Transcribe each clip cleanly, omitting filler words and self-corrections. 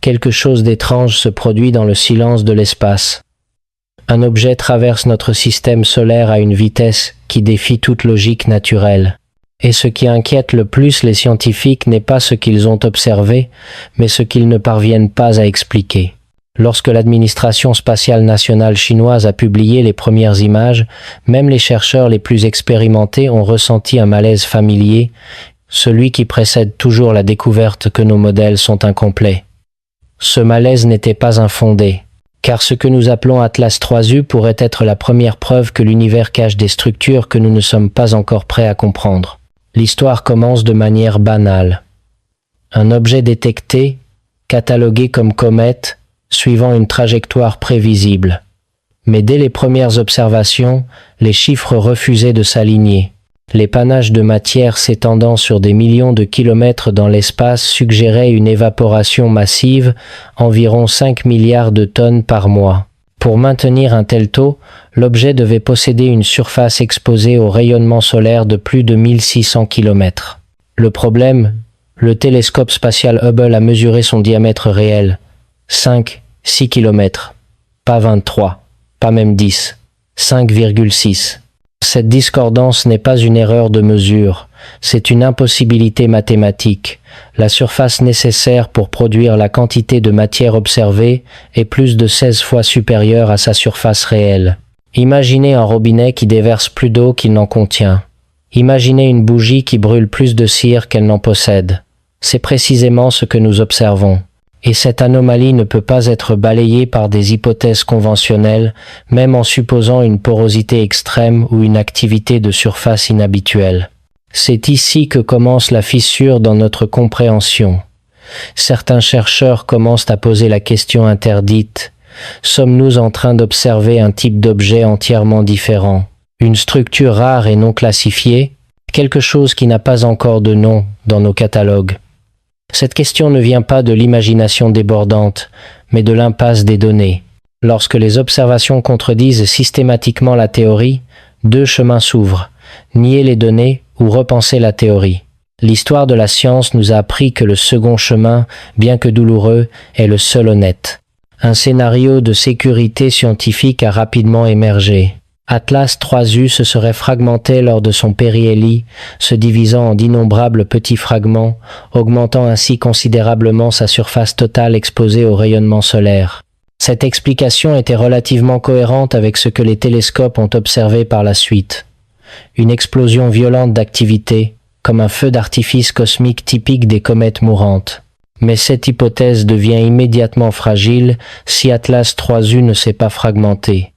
quelque chose d'étrange se produit dans le silence de l'espace. Un objet traverse notre système solaire à une vitesse qui défie toute logique naturelle. Et ce qui inquiète le plus les scientifiques n'est pas ce qu'ils ont observé, mais ce qu'ils ne parviennent pas à expliquer. Lorsque l'administration spatiale nationale chinoise a publié les premières images, même les chercheurs les plus expérimentés ont ressenti un malaise familier, celui qui précède toujours la découverte que nos modèles sont incomplets. Ce malaise n'était pas infondé, car ce que nous appelons Atlas 3U pourrait être la première preuve que l'univers cache des structures que nous ne sommes pas encore prêts à comprendre. L'histoire commence de manière banale. Un objet détecté, catalogué comme comète, suivant une trajectoire prévisible. Mais dès les premières observations, les chiffres refusaient de s'aligner. Les panaches de matière s'étendant sur des millions de kilomètres dans l'espace suggéraient une évaporation massive, environ 5 milliards de tonnes par mois. Pour maintenir un tel taux, l'objet devait posséder une surface exposée au rayonnement solaire de plus de 1600 km. Le problème, le télescope spatial Hubble a mesuré son diamètre réel. 6 km. Pas 23, pas même 10. 5,6. Cette discordance n'est pas une erreur de mesure, c'est une impossibilité mathématique. La surface nécessaire pour produire la quantité de matière observée est plus de 16 fois supérieure à sa surface réelle. Imaginez un robinet qui déverse plus d'eau qu'il n'en contient. Imaginez une bougie qui brûle plus de cire qu'elle n'en possède. C'est précisément ce que nous observons. Et cette anomalie ne peut pas être balayée par des hypothèses conventionnelles, même en supposant une porosité extrême ou une activité de surface inhabituelle. C'est ici que commence la fissure dans notre compréhension. Certains chercheurs commencent à poser la question interdite. Sommes-nous en train d'observer un type d'objet entièrement différent? Une structure rare et non classifiée? Quelque chose qui n'a pas encore de nom dans nos catalogues? Cette question ne vient pas de l'imagination débordante, mais de l'impasse des données. Lorsque les observations contredisent systématiquement la théorie, deux chemins s'ouvrent, nier les données ou repenser la théorie. L'histoire de la science nous a appris que le second chemin, bien que douloureux, est le seul honnête. Un scénario de sécurité scientifique a rapidement émergé. Atlas 3U se serait fragmenté lors de son périhélie, se divisant en d'innombrables petits fragments, augmentant ainsi considérablement sa surface totale exposée au rayonnement solaire. Cette explication était relativement cohérente avec ce que les télescopes ont observé par la suite. Une explosion violente d'activité, comme un feu d'artifice cosmique typique des comètes mourantes. Mais cette hypothèse devient immédiatement fragile si Atlas 3U ne s'est pas fragmenté.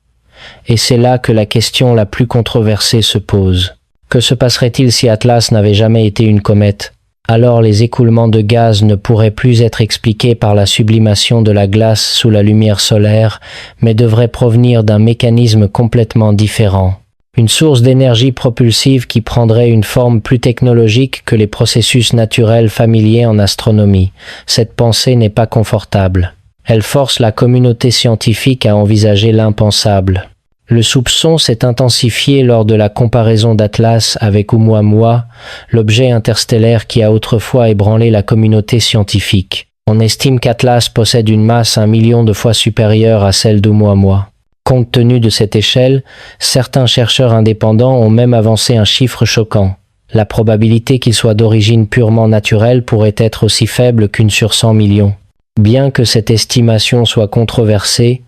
Et c'est là que la question la plus controversée se pose. Que se passerait-il si Atlas n'avait jamais été une comète? Alors les écoulements de gaz ne pourraient plus être expliqués par la sublimation de la glace sous la lumière solaire, mais devraient provenir d'un mécanisme complètement différent. Une source d'énergie propulsive qui prendrait une forme plus technologique que les processus naturels familiers en astronomie. Cette pensée n'est pas confortable. Elle force la communauté scientifique à envisager l'impensable. Le soupçon s'est intensifié lors de la comparaison d'Atlas avec Oumuamua, l'objet interstellaire qui a autrefois ébranlé la communauté scientifique. On estime qu'Atlas possède une masse 1 million de fois supérieure à celle d'Oumuamua. Compte tenu de cette échelle, certains chercheurs indépendants ont même avancé un chiffre choquant. La probabilité qu'il soit d'origine purement naturelle pourrait être aussi faible qu'1 sur 100 millions. Bien que cette estimation soit controversée,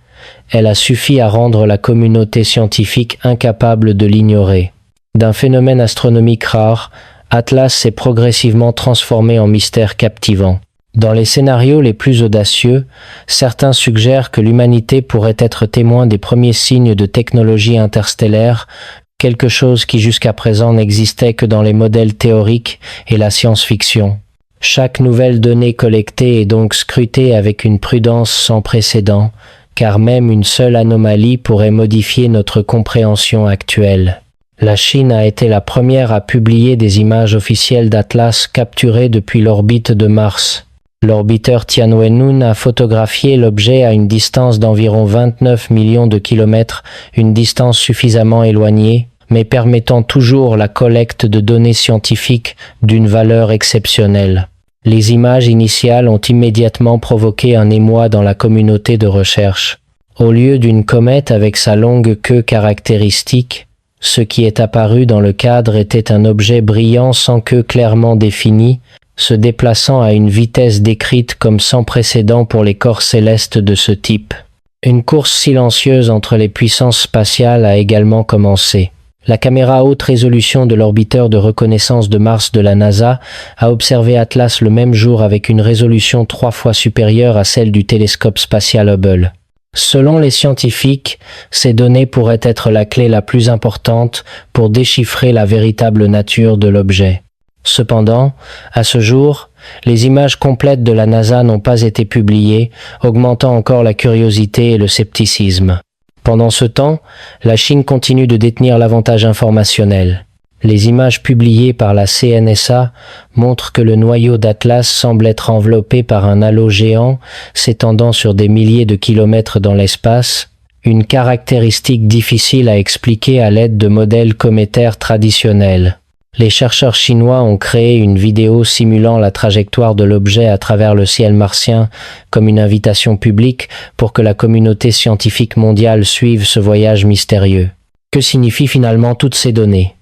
elle a suffi à rendre la communauté scientifique incapable de l'ignorer. D'un phénomène astronomique rare, Atlas s'est progressivement transformé en mystère captivant. Dans les scénarios les plus audacieux, certains suggèrent que l'humanité pourrait être témoin des premiers signes de technologie interstellaire, quelque chose qui jusqu'à présent n'existait que dans les modèles théoriques et la science-fiction. Chaque nouvelle donnée collectée est donc scrutée avec une prudence sans précédent, car même une seule anomalie pourrait modifier notre compréhension actuelle. La Chine a été la première à publier des images officielles d'Atlas capturées depuis l'orbite de Mars. L'orbiteur Tianwen-1 a photographié l'objet à une distance d'environ 29 millions de kilomètres, une distance suffisamment éloignée, mais permettant toujours la collecte de données scientifiques d'une valeur exceptionnelle. Les images initiales ont immédiatement provoqué un émoi dans la communauté de recherche. Au lieu d'une comète avec sa longue queue caractéristique, ce qui est apparu dans le cadre était un objet brillant sans queue clairement définie, se déplaçant à une vitesse décrite comme sans précédent pour les corps célestes de ce type. Une course silencieuse entre les puissances spatiales a également commencé. La caméra haute résolution de l'orbiteur de reconnaissance de Mars de la NASA a observé Atlas le même jour avec une résolution 3 fois supérieure à celle du télescope spatial Hubble. Selon les scientifiques, ces données pourraient être la clé la plus importante pour déchiffrer la véritable nature de l'objet. Cependant, à ce jour, les images complètes de la NASA n'ont pas été publiées, augmentant encore la curiosité et le scepticisme. Pendant ce temps, la Chine continue de détenir l'avantage informationnel. Les images publiées par la CNSA montrent que le noyau d'Atlas semble être enveloppé par un halo géant s'étendant sur des milliers de kilomètres dans l'espace, une caractéristique difficile à expliquer à l'aide de modèles cométaires traditionnels. Les chercheurs chinois ont créé une vidéo simulant la trajectoire de l'objet à travers le ciel martien comme une invitation publique pour que la communauté scientifique mondiale suive ce voyage mystérieux. Que signifient finalement toutes ces données ?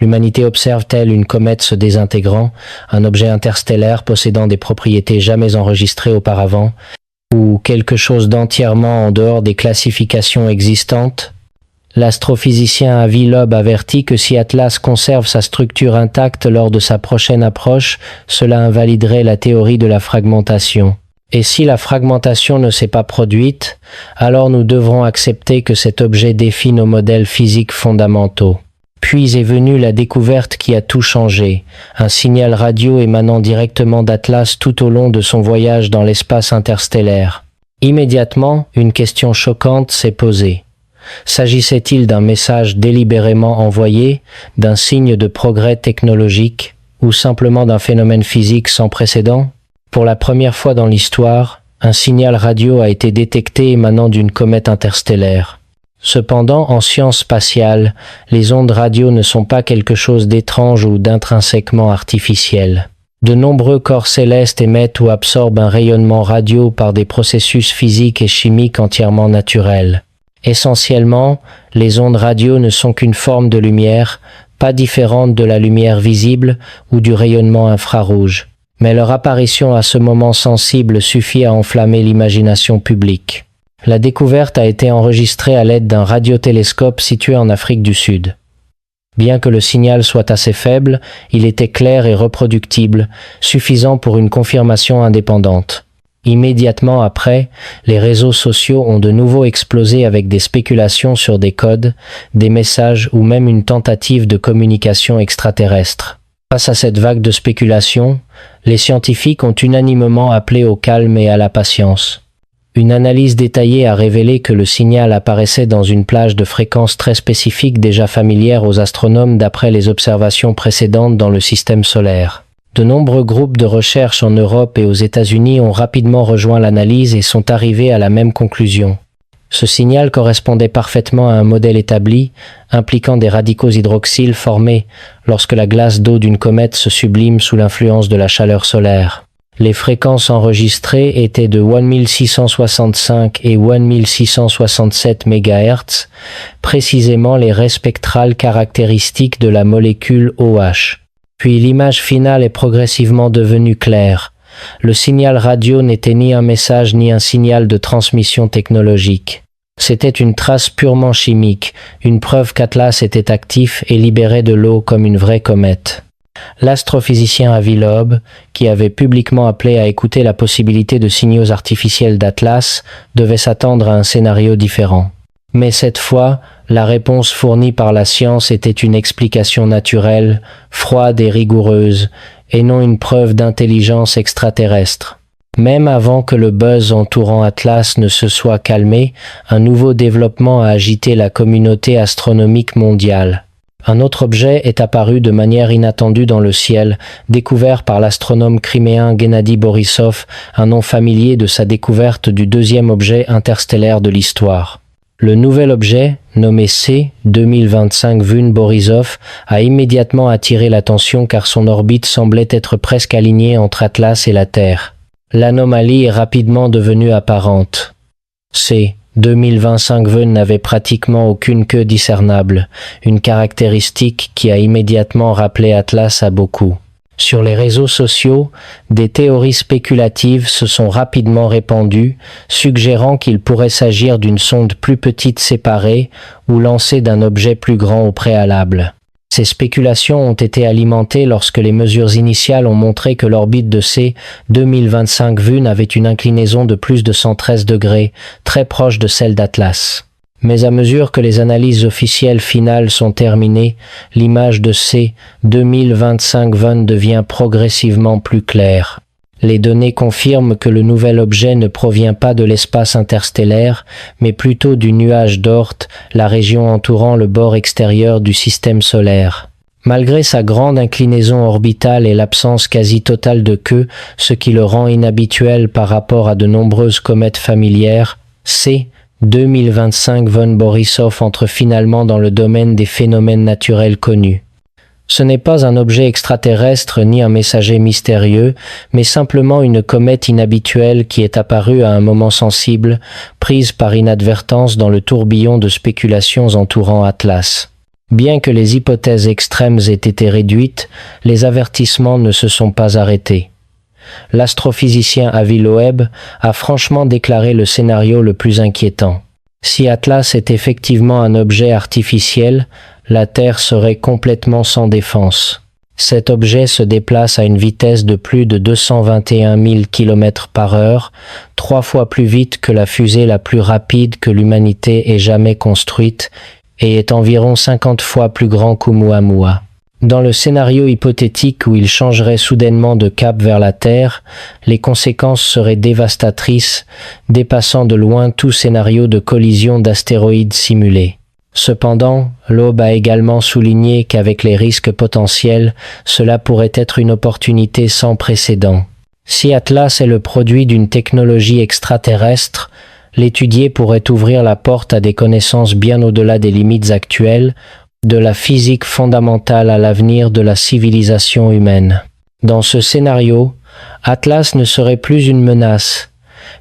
L'humanité observe-t-elle une comète se désintégrant, un objet interstellaire possédant des propriétés jamais enregistrées auparavant, ou quelque chose d'entièrement en dehors des classifications existantes ? L'astrophysicien Avi Loeb avertit que si Atlas conserve sa structure intacte lors de sa prochaine approche, cela invaliderait la théorie de la fragmentation. Et si la fragmentation ne s'est pas produite, alors nous devrons accepter que cet objet défie nos modèles physiques fondamentaux. Puis est venue la découverte qui a tout changé, un signal radio émanant directement d'Atlas tout au long de son voyage dans l'espace interstellaire. Immédiatement, une question choquante s'est posée. S'agissait-il d'un message délibérément envoyé, d'un signe de progrès technologique, ou simplement d'un phénomène physique sans précédent ? Pour la première fois dans l'histoire, un signal radio a été détecté émanant d'une comète interstellaire. Cependant, en sciences spatiales, les ondes radio ne sont pas quelque chose d'étrange ou d'intrinsèquement artificiel. De nombreux corps célestes émettent ou absorbent un rayonnement radio par des processus physiques et chimiques entièrement naturels. Essentiellement, les ondes radio ne sont qu'une forme de lumière, pas différente de la lumière visible ou du rayonnement infrarouge. Mais leur apparition à ce moment sensible suffit à enflammer l'imagination publique. La découverte a été enregistrée à l'aide d'un radiotélescope situé en Afrique du Sud. Bien que le signal soit assez faible, il était clair et reproductible, suffisant pour une confirmation indépendante. Immédiatement après, les réseaux sociaux ont de nouveau explosé avec des spéculations sur des codes, des messages ou même une tentative de communication extraterrestre. Face à cette vague de spéculation, les scientifiques ont unanimement appelé au calme et à la patience. Une analyse détaillée a révélé que le signal apparaissait dans une plage de fréquences très spécifique déjà familière aux astronomes d'après les observations précédentes dans le système solaire. De nombreux groupes de recherche en Europe et aux États-Unis ont rapidement rejoint l'analyse et sont arrivés à la même conclusion. Ce signal correspondait parfaitement à un modèle établi, impliquant des radicaux hydroxyles formés lorsque la glace d'eau d'une comète se sublime sous l'influence de la chaleur solaire. Les fréquences enregistrées étaient de 1665 et 1667 MHz, précisément les raies spectrales caractéristiques de la molécule OH. Puis l'image finale est progressivement devenue claire. Le signal radio n'était ni un message ni un signal de transmission technologique. C'était une trace purement chimique, une preuve qu'Atlas était actif et libérait de l'eau comme une vraie comète. L'astrophysicien Avi Loeb, qui avait publiquement appelé à écouter la possibilité de signaux artificiels d'Atlas, devait s'attendre à un scénario différent. Mais cette fois, la réponse fournie par la science était une explication naturelle, froide et rigoureuse, et non une preuve d'intelligence extraterrestre. Même avant que le buzz entourant Atlas ne se soit calmé, un nouveau développement a agité la communauté astronomique mondiale. Un autre objet est apparu de manière inattendue dans le ciel, découvert par l'astronome criméen Gennady Borisov, un nom familier de sa découverte du deuxième objet interstellaire de l'histoire. Le nouvel objet, nommé C 2025 Vune-Borisov, a immédiatement attiré l'attention car son orbite semblait être presque alignée entre Atlas et la Terre. L'anomalie est rapidement devenue apparente. C 2025 Vune n'avait pratiquement aucune queue discernable, une caractéristique qui a immédiatement rappelé Atlas à beaucoup. Sur les réseaux sociaux, des théories spéculatives se sont rapidement répandues, suggérant qu'il pourrait s'agir d'une sonde plus petite séparée ou lancée d'un objet plus grand au préalable. Ces spéculations ont été alimentées lorsque les mesures initiales ont montré que l'orbite de C 2025 Vune avait une inclinaison de plus de 113 degrés, très proche de celle d'Atlas. Mais à mesure que les analyses officielles finales sont terminées, l'image de C 2025 Vune devient progressivement plus claire. Les données confirment que le nouvel objet ne provient pas de l'espace interstellaire, mais plutôt du nuage d'Oort, la région entourant le bord extérieur du système solaire. Malgré sa grande inclinaison orbitale et l'absence quasi totale de queue, ce qui le rend inhabituel par rapport à de nombreuses comètes familières, C 2025 Vune-Borisov entre finalement dans le domaine des phénomènes naturels connus. Ce n'est pas un objet extraterrestre ni un messager mystérieux, mais simplement une comète inhabituelle qui est apparue à un moment sensible, prise par inadvertance dans le tourbillon de spéculations entourant Atlas. Bien que les hypothèses extrêmes aient été réduites, les avertissements ne se sont pas arrêtés. L'astrophysicien Avi Loeb a franchement déclaré le scénario le plus inquiétant. Si Atlas est effectivement un objet artificiel, la Terre serait complètement sans défense. Cet objet se déplace à une vitesse de plus de 221 000 km/h, 3 fois plus vite que la fusée la plus rapide que l'humanité ait jamais construite, et est environ 50 fois plus grand qu'Oumuamua. Dans le scénario hypothétique où il changerait soudainement de cap vers la Terre, les conséquences seraient dévastatrices, dépassant de loin tout scénario de collision d'astéroïdes simulé. Cependant, Loeb a également souligné qu'avec les risques potentiels, cela pourrait être une opportunité sans précédent. Si Atlas est le produit d'une technologie extraterrestre, l'étudier pourrait ouvrir la porte à des connaissances bien au-delà des limites actuelles, de la physique fondamentale à l'avenir de la civilisation humaine. Dans ce scénario, Atlas ne serait plus une menace,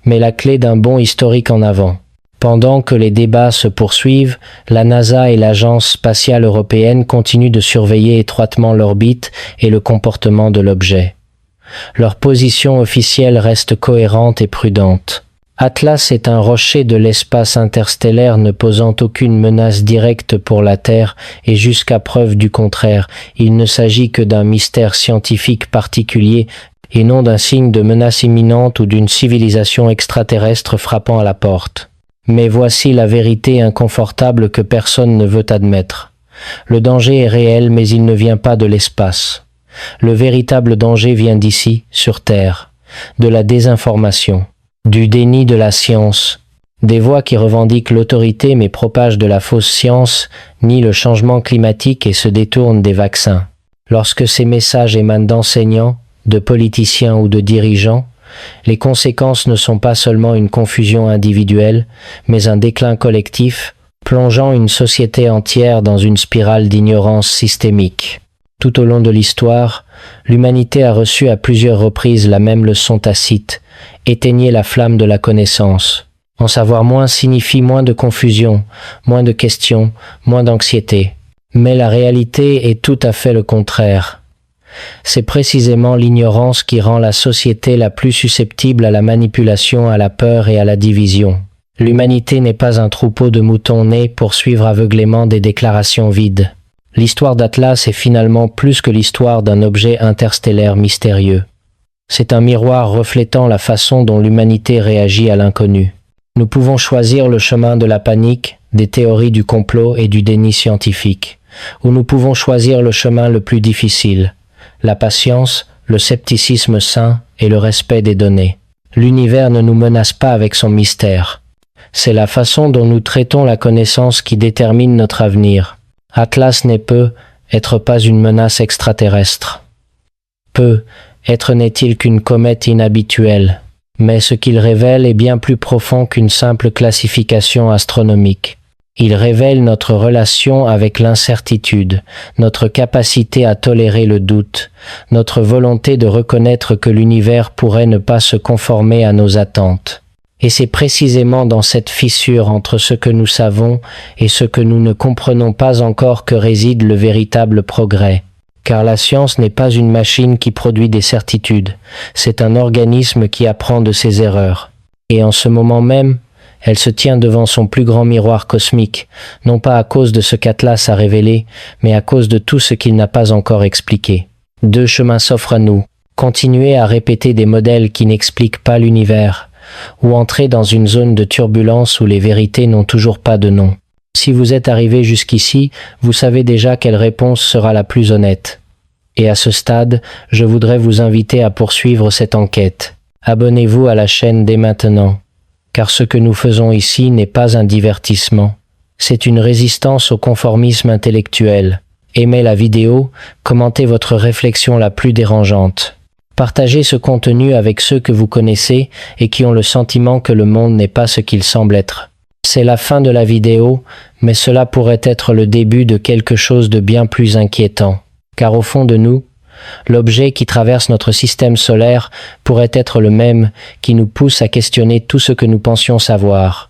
mais la clé d'un bond historique en avant. Pendant que les débats se poursuivent, la NASA et l'Agence spatiale européenne continuent de surveiller étroitement l'orbite et le comportement de l'objet. Leur position officielle reste cohérente et prudente. Atlas est un rocher de l'espace interstellaire ne posant aucune menace directe pour la Terre et jusqu'à preuve du contraire, il ne s'agit que d'un mystère scientifique particulier et non d'un signe de menace imminente ou d'une civilisation extraterrestre frappant à la porte. Mais voici la vérité inconfortable que personne ne veut admettre. Le danger est réel mais il ne vient pas de l'espace. Le véritable danger vient d'ici, sur Terre, de la désinformation. Du déni de la science, des voix qui revendiquent l'autorité mais propagent de la fausse science, nient le changement climatique et se détournent des vaccins. Lorsque ces messages émanent d'enseignants, de politiciens ou de dirigeants, les conséquences ne sont pas seulement une confusion individuelle, mais un déclin collectif, plongeant une société entière dans une spirale d'ignorance systémique. Tout au long de l'histoire, l'humanité a reçu à plusieurs reprises la même leçon tacite: éteignez la flamme de la connaissance. En savoir moins signifie moins de confusion, moins de questions, moins d'anxiété. Mais la réalité est tout à fait le contraire. C'est précisément l'ignorance qui rend la société la plus susceptible à la manipulation, à la peur et à la division. L'humanité n'est pas un troupeau de moutons nés pour suivre aveuglément des déclarations vides. L'histoire d'Atlas est finalement plus que l'histoire d'un objet interstellaire mystérieux. C'est un miroir reflétant la façon dont l'humanité réagit à l'inconnu. Nous pouvons choisir le chemin de la panique, des théories du complot et du déni scientifique, ou nous pouvons choisir le chemin le plus difficile, la patience, le scepticisme sain et le respect des données. L'univers ne nous menace pas avec son mystère. C'est la façon dont nous traitons la connaissance qui détermine notre avenir. Atlas être pas une menace extraterrestre. Être n'est-il qu'une comète inhabituelle. Mais ce qu'il révèle est bien plus profond qu'une simple classification astronomique. Il révèle notre relation avec l'incertitude, notre capacité à tolérer le doute, notre volonté de reconnaître que l'univers pourrait ne pas se conformer à nos attentes. Et c'est précisément dans cette fissure entre ce que nous savons et ce que nous ne comprenons pas encore que réside le véritable progrès. Car la science n'est pas une machine qui produit des certitudes, c'est un organisme qui apprend de ses erreurs. Et en ce moment même, elle se tient devant son plus grand miroir cosmique, non pas à cause de ce qu'Atlas a révélé, mais à cause de tout ce qu'il n'a pas encore expliqué. Deux chemins s'offrent à nous. Continuer à répéter des modèles qui n'expliquent pas l'univers, ou entrer dans une zone de turbulence où les vérités n'ont toujours pas de nom. Si vous êtes arrivé jusqu'ici, vous savez déjà quelle réponse sera la plus honnête. Et à ce stade, je voudrais vous inviter à poursuivre cette enquête. Abonnez-vous à la chaîne dès maintenant. Car ce que nous faisons ici n'est pas un divertissement. C'est une résistance au conformisme intellectuel. Aimez la vidéo, commentez votre réflexion la plus dérangeante. Partagez ce contenu avec ceux que vous connaissez et qui ont le sentiment que le monde n'est pas ce qu'il semble être. C'est la fin de la vidéo, mais cela pourrait être le début de quelque chose de bien plus inquiétant. Car au fond de nous, l'objet qui traverse notre système solaire pourrait être le même qui nous pousse à questionner tout ce que nous pensions savoir.